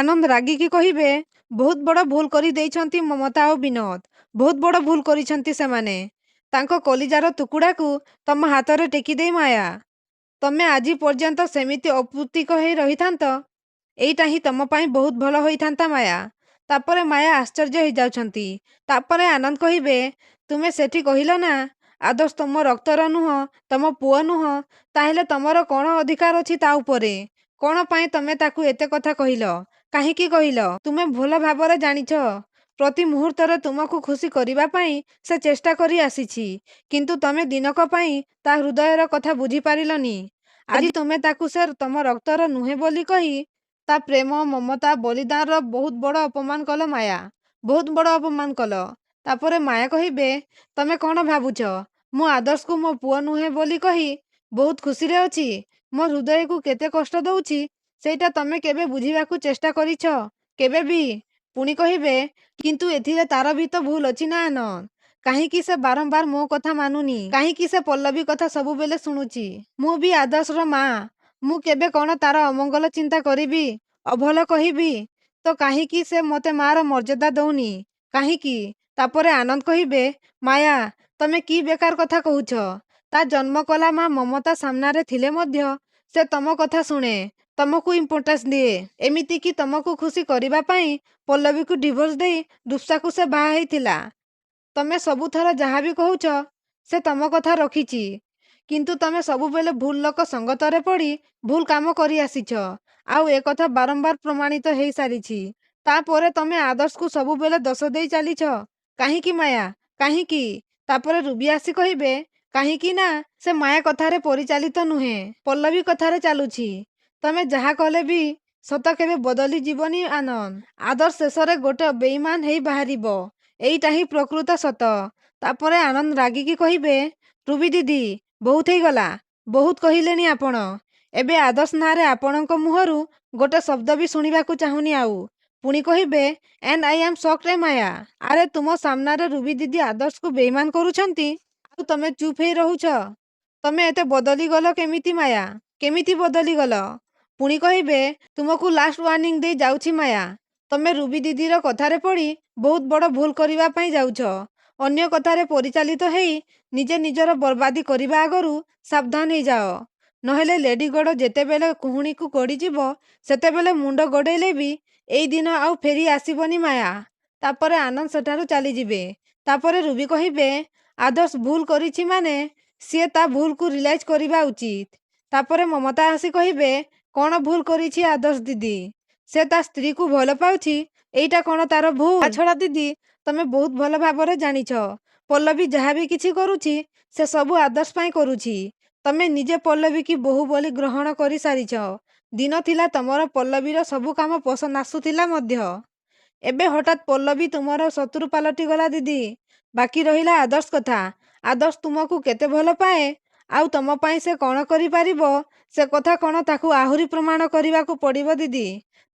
ଆନନ୍ଦ ରାଗିକି କହିବେ, ବହୁତ ବଡ଼ ଭୁଲ କରି ଦେଇଛନ୍ତି ମମତା ଆଉ ବିନୋଦ। ବହୁତ ବଡ଼ ଭୁଲ କରିଛନ୍ତି ସେମାନେ। ତାଙ୍କ କଲିଜାର ଟୁକୁଡ଼ାକୁ ତମ ହାତରେ ଟେକି ଦେଇ ମାୟା, ତମେ ଆଜି ପର୍ଯ୍ୟନ୍ତ ସେମିତି ଅପୁତିକ ହେଇ ରହିଥାନ୍ତ, ଏଇଟା ହିଁ ତମ ପାଇଁ ବହୁତ ଭଲ ହୋଇଥାନ୍ତା ମାୟା। ତାପରେ ମାୟା ଆଶ୍ଚର୍ଯ୍ୟ ହେଇଯାଉଛନ୍ତି। ତାପରେ ଆନନ୍ଦ କହିବେ, ତୁମେ ସେଠି କହିଲ ନା ଆଦର୍ଶ ତମ ରକ୍ତର ନୁହଁ, ତମ ପୁଅ ନୁହଁ, ତାହେଲେ ତମର କ'ଣ ଅଧିକାର ଅଛି ତା ଉପରେ? କ'ଣ ପାଇଁ ତମେ ତାକୁ ଏତେ କଥା କହିଲ? କାହିଁକି କହିଲ? ତୁମେ ଭଲ ଭାବରେ ଜାଣିଛ ପ୍ରତି ମୁହୂର୍ତ୍ତରେ ତୁମକୁ ଖୁସି କରିବା ପାଇଁ ସେ ଚେଷ୍ଟା କରି ଆସିଛି। କିନ୍ତୁ ତମେ ଦିନକ ପାଇଁ ତା ହୃଦୟର କଥା ବୁଝିପାରିଲନି। ଆଜି ତୁମେ ତାକୁ ସେ ତମ ରକ୍ତର ନୁହେଁ ବୋଲି କହି ତା ପ୍ରେମ, ମମତା, ବଳିଦାନର ବହୁତ ବଡ଼ ଅପମାନ କଲ ମାୟା। ବହୁତ ବଡ଼ ଅପମାନ କଲ। ତାପରେ ମାୟା କହିବେ, ତମେ କ'ଣ ଭାବୁଛ ମୁଁ ଆଦର୍ଶକୁ ମୋ ପୁଅ ନୁହେଁ ବୋଲି କହି ବହୁତ ଖୁସିରେ ଅଛି? ମୋ ହୃଦୟକୁ କେତେ କଷ୍ଟ ଦଉଛି ସେଇଟା ତମେ କେବେ ବୁଝିବାକୁ ଚେଷ୍ଟା କରିଛ? କେବେ ବି? ପୁଣି କହିବେ, କିନ୍ତୁ ଏଥିରେ ତାର ବି ତ ଭୁଲ ଅଛି ନା ଆନନ୍ଦ? କାହିଁକି ସେ ବାରମ୍ବାର ମୋ କଥା ମାନୁନି? କାହିଁକି ସେ ପଲ୍ଲବୀ କଥା ସବୁବେଳେ ଶୁଣୁଛି? ମୁଁ ବି ଆଦର୍ଶର ମା। ମୁଁ କେବେ କ'ଣ ତାର ଅମଙ୍ଗଳ ଚିନ୍ତା କରିବି, ଅଭଲ କହିବି? ତ କାହିଁକି ସେ ମୋତେ ମାର ମର୍ଯ୍ୟାଦା ଦଉନି? କାହିଁକି? ତାପରେ ଆନନ୍ଦ କହିବେ, ମାୟା ତମେ କି ବେକାର କଥା କହୁଛ? ତା ଜନ୍ମ କଲା ମା ମମତା ସାମ୍ନାରେ ଥିଲେ ମଧ୍ୟ ସେ ତମ କଥା ଶୁଣେ, ତମକୁ ଇମ୍ପୋର୍ଟାନ୍ସ ଦିଏ। ଏମିତିକି ତମକୁ ଖୁସି କରିବା ପାଇଁ ପଲ୍ଲବୀକୁ ଡିଭୋର୍ସ ଦେଇ ଦୁଷ୍ଟାକୁ ସେ ବାହା ହେଇଥିଲା। ତମେ ସବୁଥର ଯାହା ବି କହୁଛ ସେ ତମ କଥା ରଖିଛି। କିନ୍ତୁ ତମେ ସବୁବେଳେ ଭୁଲ ଲୋକ ସଙ୍ଗତରେ ପଡ଼ି ଭୁଲ କାମ କରି ଆସିଛ। ଆଉ ଏକଥା ବାରମ୍ବାର ପ୍ରମାଣିତ ହେଇସାରିଛି। ତାପରେ ତମେ ଆଦର୍ଶକୁ ସବୁବେଳେ ଦୋଷ ଦେଇ ଚାଲିଛ। କାହିଁକି ମାୟା? କାହିଁକି? ତାପରେ ରୁବି ଆସି କହିବେ, କାହିଁକି ନା ସେ ମାୟା କଥାରେ ପରିଚାଳିତ ନୁହେଁ, ପଲ୍ଲବୀ କଥାରେ ଚାଲୁଛି। ତମେ ଯାହା କଲେ ବି ସତ କେବେ ବଦଳି ଯିବନି ଆନନ୍ଦ। ଆଦର୍ଶ ଶେଷରେ ଗୋଟେ ବେଇମାନ ହେଇ ବାହାରିବ। ଏଇଟା ହିଁ ପ୍ରକୃତ ସତ। ତାପରେ ଆନନ୍ଦ ରାଗିକି କହିବେ, ରୁବି ଦିଦି ବହୁତ ହେଇଗଲା। ବହୁତ କହିଲେଣି ଆପଣ। ଏବେ ଆଦର୍ଶ ନାଁରେ ଆପଣଙ୍କ ମୁହଁରୁ ଗୋଟେ ଶବ୍ଦ ବି ଶୁଣିବାକୁ ଚାହୁଁନି ଆଉ। ପୁଣି କହିବେ, ଏଣ୍ଡ ଆଇ ଆମ୍ ସକ୍ଡ ରେ ମାୟା। ଆରେ ତୁମ ସାମ୍ନାରେ ରୁବି ଦିଦି ଆଦର୍ଶକୁ ବେଇମାନ କରୁଛନ୍ତି ଆଉ ତମେ ଚୁପ୍ ହେଇ ରହୁଛ। ତମେ ଏତେ ବଦଳିଗଲ କେମିତି ମାୟା? କେମିତି ବଦଳିଗଲ? ପୁଣି କହିବେ, ତୁମକୁ ଲାଷ୍ଟ ୱାର୍ଣ୍ଣିଂ ଦେଇ ଯାଉଛି ମାୟା। ତମେ ରୁବି ଦିଦିର କଥାରେ ପଡ଼ି ବହୁତ ବଡ଼ ଭୁଲ କରିବା ପାଇଁ ଯାଉଛ। ଅନ୍ୟ କଥାରେ ପରିଚାଳିତ ହେଇ ନିଜେ ନିଜର ବର୍ବାଦୀ କରିବା ଆଗରୁ ସାବଧାନ ହେଇଯାଅ। ନହେଲେ ଲେଡି ଗୋଡ଼ ଯେତେବେଳେ କୁହୁଣୀକୁ ଗଡ଼ିଯିବ ସେତେବେଳେ ମୁଣ୍ଡ ଗଡ଼େଇଲେ ବି ଏଇ ଦିନ ଆଉ ଫେରି ଆସିବନି ମାୟା। ତାପରେ ଆନନ୍ଦ ସେଠାରୁ ଚାଲିଯିବେ। ତାପରେ ରୁବି କହିବେ, ଆଦର୍ଶ ଭୁଲ କରିଛି ମାନେ ସିଏ ତା ଭୁଲକୁ ରିଲାଇଜ୍ କରିବା ଉଚିତ। ତାପରେ ମମତା ଆସି କହିବେ, କ'ଣ ଭୁଲ କରିଛି ଆଦର୍ଶ ଦିଦି? ସେ ତା ସ୍ତ୍ରୀକୁ ଭଲ ପାଉଛି, ଏଇଟା କ'ଣ ତାର ଭୁଲ? ଛଡ଼ା ଦିଦି ତମେ ବହୁତ ଭଲ ଭାବରେ ଜାଣିଛ ପଲ୍ଲବୀ ଯାହା ବି କିଛି କରୁଛି ସେ ସବୁ ଆଦର୍ଶ ପାଇଁ କରୁଛି। ତମେ ନିଜେ ପଲ୍ଲବୀକି ବୋହୂ ବୋଲି ଗ୍ରହଣ କରି ସାରିଛ। ଦିନ ଥିଲା ତମର ପଲ୍ଲବୀର ସବୁ କାମ ପସନ୍ଦ ଆସୁଥିଲା ମଧ୍ୟ। ଏବେ ହଠାତ୍ ପଲ୍ଲବୀ ତୁମର ଶତ୍ରୁ ପାଲଟିଗଲା ଦିଦି। ବାକି ରହିଲା ଆଦର୍ଶ କଥା। ଆଦର୍ଶ ତୁମକୁ କେତେ ଭଲ ପାଏ ଆଉ ତମ ପାଇଁ ସେ କ'ଣ କରିପାରିବ ସେ କଥା କ'ଣ ତାକୁ ଆହୁରି ପ୍ରମାଣ କରିବାକୁ ପଡ଼ିବ ଦିଦି।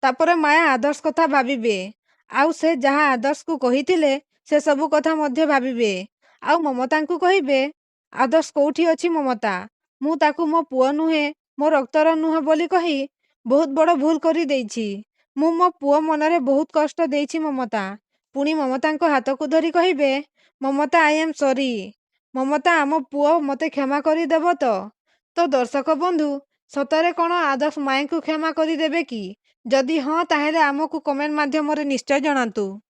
ତାପରେ ମାୟା ଆଦର୍ଶ କଥା ଭାବିବେ। ଆଉ ସେ ଯାହା ଆଦର୍ଶକୁ କହିଥିଲେ ସେ ସବୁ କଥା ମଧ୍ୟ ଭାବିବେ। ଆଉ ମମତାଙ୍କୁ କହିବେ, ଆଦର୍ଶ କୋଉଠି ଅଛି ମମତା? ମୁଁ ତାକୁ ମୋ ପୁଅ ନୁହେଁ, ମୋ ରକ୍ତର ନୁହେଁ ବୋଲି କହି ବହୁତ ବଡ଼ ଭୁଲ କରି ଦେଇଛି। ମୁଁ ମୋ ପୁଅ ମନରେ ବହୁତ କଷ୍ଟ ଦେଇଛି ମମତା। ପୁଣି ମମତାଙ୍କ ହାତକୁ ଧରି କହିବେ, ମମତା ଆଇ ଆମ୍ ସରି। ମମତା ଆମ ପୁଅ ମୋତେ କ୍ଷମା କରିଦେବ ତ? ତ ଦର୍ଶକ ବନ୍ଧୁ, ସତରେ କ'ଣ ଆଦର୍ଶ ମାୟାଙ୍କୁ କ୍ଷମା କରିଦେବେ କି? ଯଦି ହଁ ତାହେଲେ ଆମକୁ କମେଣ୍ଟ ମାଧ୍ୟମରେ ନିଶ୍ଚୟ ଜଣାନ୍ତୁ।